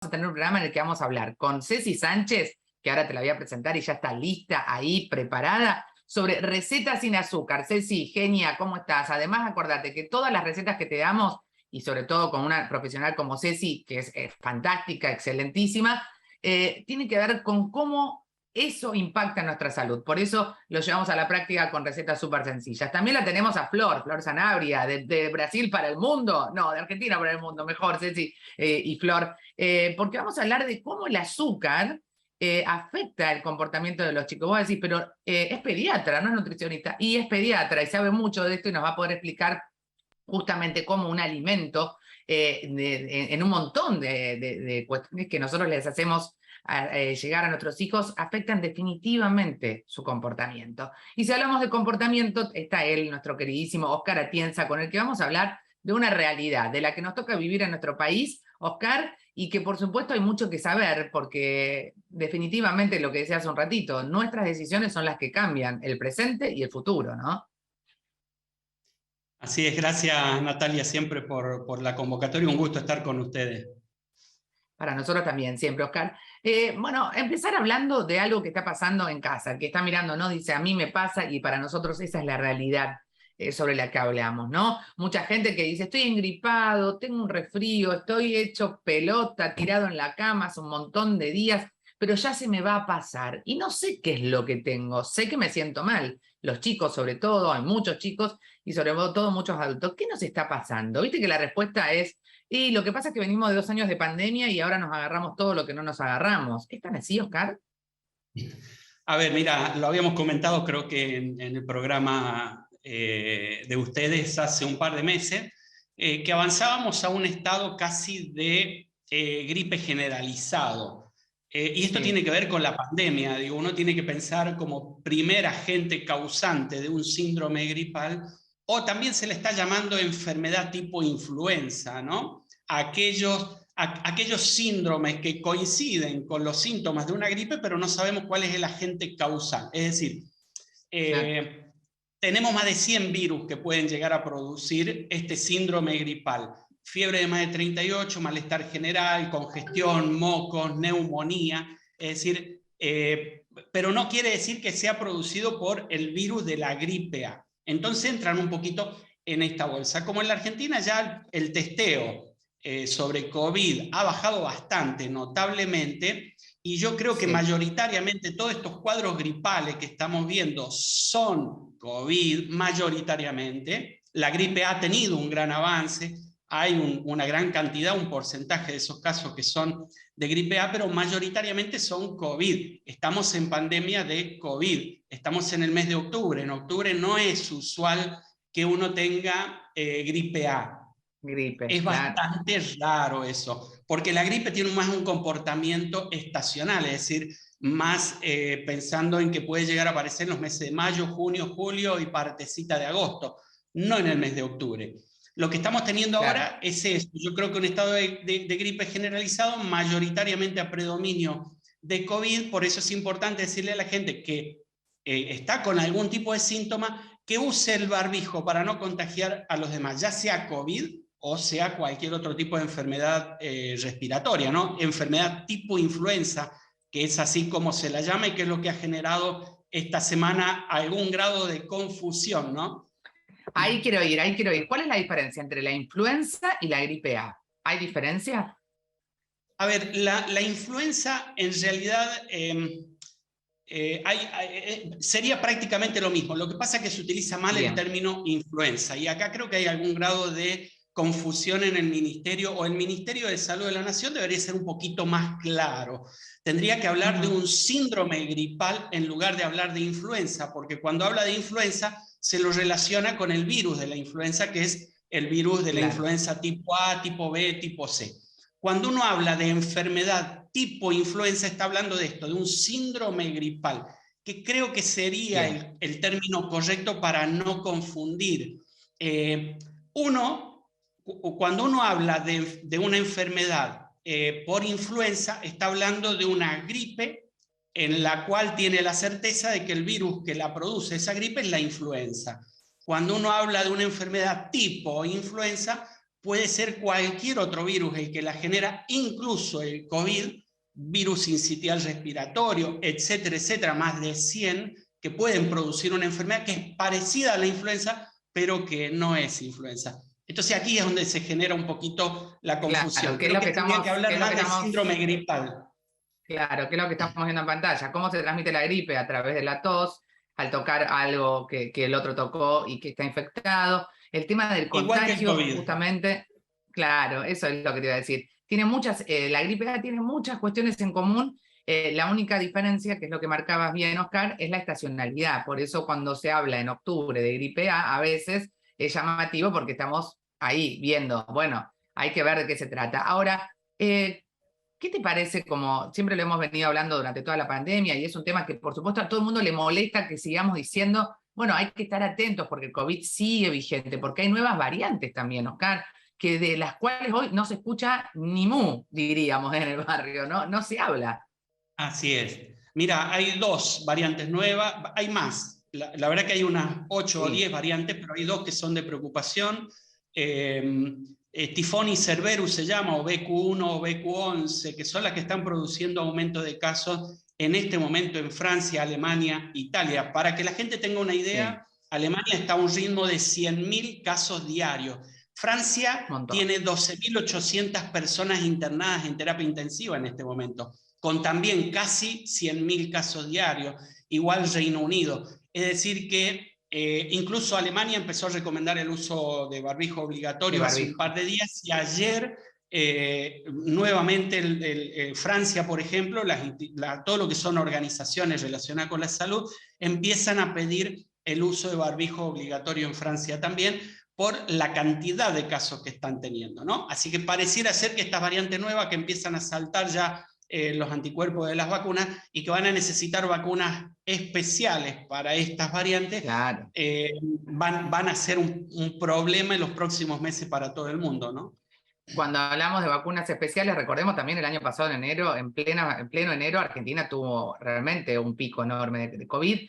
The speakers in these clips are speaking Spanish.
a tener un programa en el que vamos a hablar con Ceci Sánchez, que ahora te la voy a presentar y ya está lista ahí, preparada, sobre recetas sin azúcar. Ceci, genia, ¿cómo estás? Además, acordate que todas las recetas que te damos, y sobre todo con una profesional como Ceci, que es fantástica, excelentísima, tiene que ver con cómo eso impacta en nuestra salud. Por eso lo llevamos a la práctica con recetas súper sencillas. También la tenemos a Flor Sanabria, de Brasil para el mundo. No, de Argentina para el mundo, mejor, Ceci y Flor. Porque vamos a hablar de cómo el azúcar afecta el comportamiento de los chicos. Vos decís, pero es pediatra, no es nutricionista, y es pediatra y sabe mucho de esto y nos va a poder explicar justamente cómo un alimento en un montón de cuestiones que nosotros les hacemos llegar a nuestros hijos afectan definitivamente su comportamiento. Y si hablamos de comportamiento, está él, nuestro queridísimo Oscar Atienza, con el que vamos a hablar de una realidad, de la que nos toca vivir en nuestro país, Oscar, y que por supuesto hay mucho que saber, porque definitivamente lo que decía hace un ratito, nuestras decisiones son las que cambian el presente y el futuro, ¿no? Así es, gracias Natalia siempre por la convocatoria, un gusto estar con ustedes. Para nosotros también, siempre, Oscar. Bueno, empezar hablando de algo que está pasando en casa, que está mirando, ¿no? Dice, a mí me pasa, y para nosotros esa es la realidad sobre la que hablamos, ¿no? Mucha gente que dice, estoy engripado, tengo un resfrío, estoy hecho pelota, tirado en la cama hace un montón de días, pero ya se me va a pasar. Y no sé qué es lo que tengo, sé que me siento mal. Los chicos, sobre todo, hay muchos chicos, y sobre todo muchos adultos. ¿Qué nos está pasando? Viste que la respuesta es, y lo que pasa es que venimos de 2 años de pandemia y ahora nos agarramos todo lo que no nos agarramos. ¿Es tan así, Oscar? A ver, mira, lo habíamos comentado creo que en el programa de ustedes hace un par de meses, que avanzábamos a un estado casi de gripe generalizado. Y esto tiene que ver con la pandemia. Digo, uno tiene que pensar como primer agente causante de un síndrome gripal, o también se le está llamando enfermedad tipo influenza, ¿no? Aquellos síndromes que coinciden con los síntomas de una gripe, pero no sabemos cuál es el agente causal. Es decir, tenemos más de 100 virus que pueden llegar a producir este síndrome gripal. Fiebre de más de 38, malestar general, congestión, mocos, neumonía. Es decir, pero no quiere decir que sea producido por el virus de la gripe A. Entonces entran un poquito en esta bolsa. Como en la Argentina ya el testeo sobre COVID ha bajado bastante, notablemente, y yo creo que mayoritariamente todos estos cuadros gripales que estamos viendo son COVID, mayoritariamente. La gripe ha tenido un gran avance, hay una gran cantidad, un porcentaje de esos casos que son de gripe A, pero mayoritariamente son COVID. Estamos en pandemia de COVID, estamos en el mes de octubre. En octubre no es usual que uno tenga gripe A. Es bastante raro eso, porque la gripe tiene más un comportamiento estacional, es decir, más pensando en que puede llegar a aparecer en los meses de mayo, junio, julio y partecita de agosto, no en el mes de octubre. Lo que estamos teniendo ahora es eso. Yo creo que un estado de gripe generalizado, mayoritariamente a predominio de COVID, por eso es importante decirle a la gente que está con algún tipo de síntoma, que use el barbijo para no contagiar a los demás, ya sea COVID o sea cualquier otro tipo de enfermedad respiratoria, ¿no? Enfermedad tipo influenza, que es así como se la llama y que es lo que ha generado esta semana algún grado de confusión, ¿no? Ahí quiero ir. ¿Cuál es la diferencia entre la influenza y la gripe A? ¿Hay diferencia? A ver, la influenza en realidad sería prácticamente lo mismo. Lo que pasa es que se utiliza mal el término influenza, y acá creo que hay algún grado de confusión en el Ministerio, o el Ministerio de Salud de la Nación debería ser un poquito más claro. Tendría que hablar de un síndrome gripal en lugar de hablar de influenza, porque cuando habla de influenza se lo relaciona con el virus de la influenza, que es el virus de la influenza tipo A, tipo B, tipo C. Cuando uno habla de enfermedad tipo influenza, está hablando de esto, de un síndrome gripal, que creo que sería el término correcto para no confundir. Cuando uno habla de una enfermedad por influenza, está hablando de una gripe en la cual tiene la certeza de que el virus que la produce, esa gripe, es la influenza. Cuando uno habla de una enfermedad tipo influenza, puede ser cualquier otro virus el que la genera, incluso el COVID, virus sincitial respiratorio, etcétera, etcétera, más de 100 que pueden producir una enfermedad que es parecida a la influenza, pero que no es influenza. Entonces aquí es donde se genera un poquito la confusión. Claro, que es lo que Tendría que hablar más del estamos, síndrome gripal. claro, que es lo que estamos viendo en pantalla. ¿Cómo se transmite la gripe? A través de la tos, al tocar algo que el otro tocó y que está infectado. El tema del Igual que el contagio, COVID. justamente, claro, eso es lo que te iba a decir. Tiene muchas, la gripe A tiene muchas cuestiones en común. La única diferencia, que es lo que marcabas bien, Oscar, es la estacionalidad. Por eso cuando se habla en octubre de gripe A veces es llamativo porque estamos ahí viendo, bueno, hay que ver de qué se trata. Ahora, ¿qué te parece, como siempre lo hemos venido hablando durante toda la pandemia, y es un tema que por supuesto a todo el mundo le molesta que sigamos diciendo, bueno, hay que estar atentos porque el COVID sigue vigente, porque hay nuevas variantes también, Oscar, que de las cuales hoy no se escucha ni mu, diríamos, en el barrio, ¿no? No se habla. Así es. Mira, hay 2 variantes nuevas, hay más. La verdad que hay unas 8 o 10 variantes, pero hay 2 que son de preocupación. Tifoni Cerberus se llama, o BQ1 o BQ11, que son las que están produciendo aumento de casos en este momento en Francia, Alemania, Italia. Para que la gente tenga una idea, Alemania está a un ritmo de 100.000 casos diarios. Francia tiene 12.800 personas internadas en terapia intensiva en este momento, con también casi 100.000 casos diarios, igual Reino Unido. Es decir que incluso Alemania empezó a recomendar el uso de barbijo obligatorio hace un par de días, y ayer nuevamente Francia, por ejemplo, todo lo que son organizaciones relacionadas con la salud, empiezan a pedir el uso de barbijo obligatorio en Francia también, por la cantidad de casos que están teniendo, ¿no? Así que pareciera ser que estas variantes nuevas que empiezan a saltar ya los anticuerpos de las vacunas, y que van a necesitar vacunas especiales para estas variantes, claro. van a ser un problema en los próximos meses para todo el mundo, ¿no? Cuando hablamos de vacunas especiales, recordemos también el año pasado, en enero, en pleno enero, Argentina tuvo realmente un pico enorme de COVID.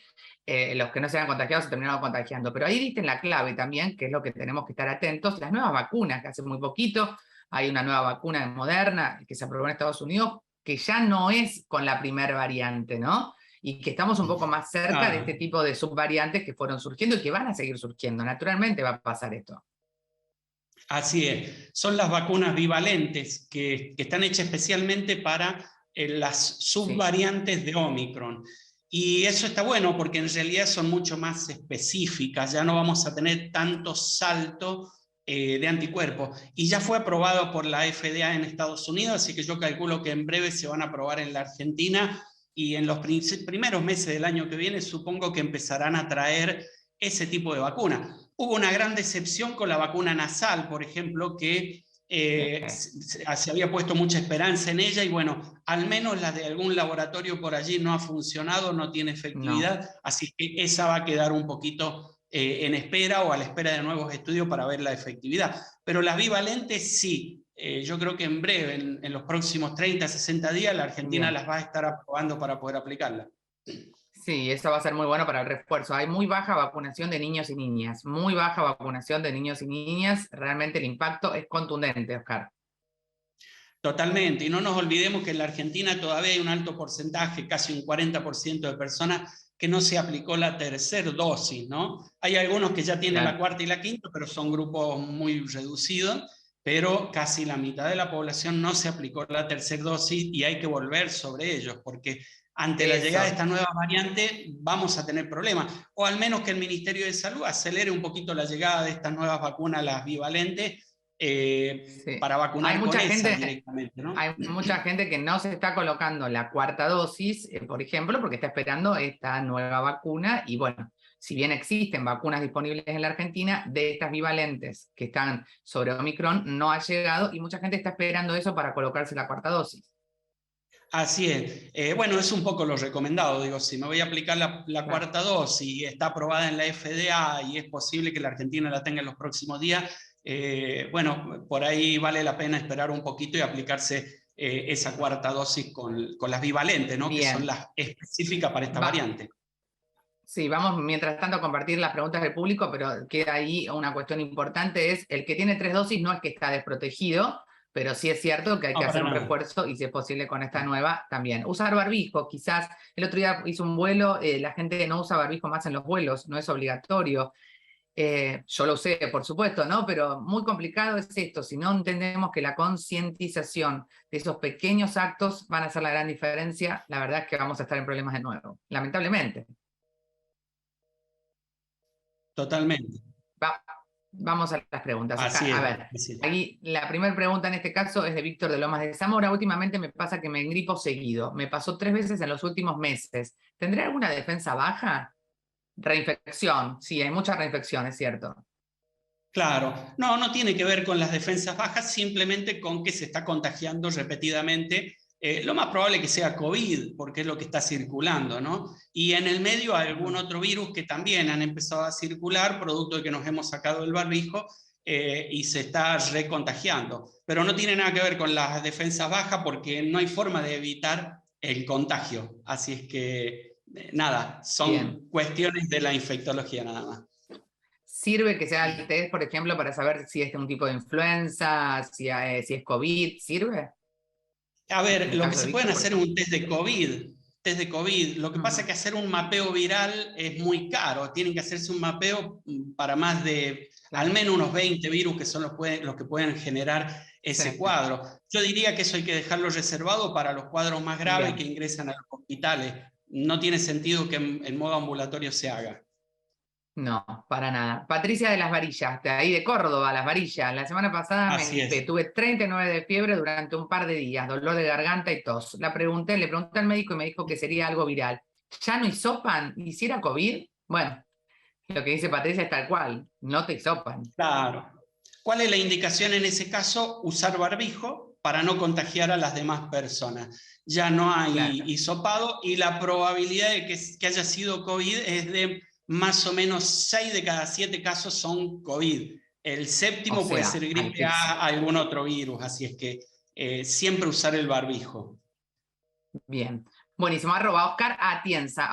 Los que no se habían contagiado se terminaron contagiando. Pero ahí diste en la clave también, que es lo que tenemos que estar atentos, las nuevas vacunas, que hace muy poquito hay una nueva vacuna de Moderna que se aprobó en Estados Unidos, que ya no es con la primera variante, ¿no? Y que estamos un poco más cerca de este tipo de subvariantes que fueron surgiendo y que van a seguir surgiendo. Naturalmente va a pasar esto. Así es. Son las vacunas bivalentes que están hechas especialmente para las subvariantes de Omicron. Y eso está bueno porque en realidad son mucho más específicas, ya no vamos a tener tanto salto de anticuerpos. Y ya fue aprobado por la FDA en Estados Unidos, así que yo calculo que en breve se van a aprobar en la Argentina, y en los primeros meses del año que viene supongo que empezarán a traer ese tipo de vacuna. Hubo una gran decepción con la vacuna nasal, por ejemplo, que se había puesto mucha esperanza en ella, y bueno, al menos la de algún laboratorio por allí no ha funcionado, no tiene efectividad, así que esa va a quedar un poquito en espera, o a la espera de nuevos estudios para ver la efectividad. Pero las bivalentes sí, yo creo que en breve, en los próximos 30, 60 días, la Argentina las va a estar aprobando para poder aplicarla. Sí, eso va a ser muy bueno para el refuerzo. Hay muy baja vacunación de niños y niñas, muy baja vacunación de niños y niñas. Realmente el impacto es contundente, Oscar. Totalmente, y no nos olvidemos que en la Argentina todavía hay un alto porcentaje, casi un 40% de personas que no se aplicó la tercera dosis, ¿no? Hay algunos que ya tienen la cuarta y la quinta, pero son grupos muy reducidos, pero casi la mitad de la población no se aplicó la tercera dosis, y hay que volver sobre ellos, porque ante la llegada de esta nueva variante vamos a tener problemas, o al menos que el Ministerio de Salud acelere un poquito la llegada de estas nuevas vacunas, las bivalentes, para vacunar con esa directamente, ¿no? Hay mucha gente que no se está colocando la cuarta dosis, por ejemplo, porque está esperando esta nueva vacuna, y bueno, si bien existen vacunas disponibles en la Argentina, de estas bivalentes que están sobre Omicron no ha llegado, y mucha gente está esperando eso para colocarse la cuarta dosis. Así es. Bueno, es un poco lo recomendado. Digo, si me voy a aplicar la cuarta dosis y está aprobada en la FDA y es posible que la Argentina la tenga en los próximos días, bueno, por ahí vale la pena esperar un poquito y aplicarse esa cuarta dosis con las bivalentes, ¿no? Que son las específicas para esta variante. Sí, vamos mientras tanto a compartir las preguntas del público, pero queda ahí una cuestión importante, es el que tiene 3 dosis no es que está desprotegido, pero sí es cierto que hay que No, para hacer un nada. refuerzo y si es posible con esta nueva también. Usar barbijo, quizás el otro día hice un vuelo, la gente no usa barbijo más en los vuelos, no es obligatorio. Yo lo usé, por supuesto, ¿no? Pero muy complicado es esto, si no entendemos que la concientización de esos pequeños actos van a hacer la gran diferencia, la verdad es que vamos a estar en problemas de nuevo, lamentablemente. Totalmente. Va- Vamos a las preguntas, Oscar. Así A es. ver, Así es. ahí la primera pregunta en este caso es de Víctor de Lomas de Zamora. Últimamente me pasa que me engripo seguido. Me pasó 3 veces en los últimos meses. ¿Tendré alguna defensa baja? Reinfección. Sí, hay mucha reinfección, es cierto. Claro, no, no tiene que ver con las defensas bajas, simplemente con que se está contagiando repetidamente. Lo más probable es que sea COVID, porque es lo que está circulando, ¿no? Y en el medio algún otro virus que también han empezado a circular, producto de que nos hemos sacado el barbijo, y se está recontagiando. Pero no tiene nada que ver con las defensas bajas, porque no hay forma de evitar el contagio. Así es que, nada, Bien. son cuestiones de la infectología nada más. ¿Sirve que sea el test, por ejemplo, para saber si es un tipo de influenza, si es COVID? ¿Sirve? A En ver, el lo que caso de se pueden Víctor, por hacer es ejemplo. un test de COVID. Lo que pasa es que hacer un mapeo viral es muy caro. Tienen que hacerse un mapeo para más de, al Claro. menos unos 20 virus que son los que pueden generar Sí. ese cuadro. Yo diría que eso hay que dejarlo reservado para los cuadros más graves que Bien. ingresan a los hospitales. No tiene sentido que en modo ambulatorio se haga. No, para nada. Patricia de las Varillas, de ahí de Córdoba, Las Varillas. La semana pasada me Así gripé, es. tuve 39 de fiebre durante un par de días, dolor de garganta y tos. Le pregunté al médico y me dijo que sería algo viral. ¿Ya no hisopan? ¿Y si era COVID? Bueno, lo que dice Patricia es tal cual, no te hisopan. Claro. ¿Cuál es la indicación en ese caso? Usar barbijo para no contagiar a las demás personas. Ya no hay Claro. hisopado y la probabilidad de que haya sido COVID es de más o menos 6 de cada 7 casos son COVID. El O séptimo puede ser sea, gripe altísimo. A, algún otro virus, así es que siempre usar el barbijo. Bien. Buenísimo. Arroba Oscar Atienza.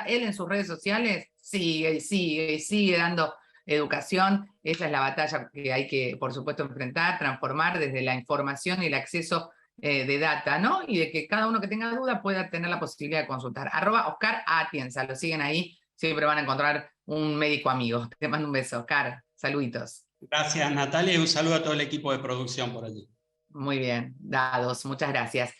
Él en sus redes sociales sigue dando educación. Esa es la batalla que hay que, por supuesto, enfrentar, transformar desde la información y el acceso de data, ¿no? Y de que cada uno que tenga duda pueda tener la posibilidad de consultar. Arroba Oscar Atienza. Lo siguen ahí. Siempre van a encontrar un médico amigo. Te mando un beso, Oscar. Saluditos. Gracias, Natalia, y un saludo a todo el equipo de producción por allí. Muy bien, dados. Muchas gracias.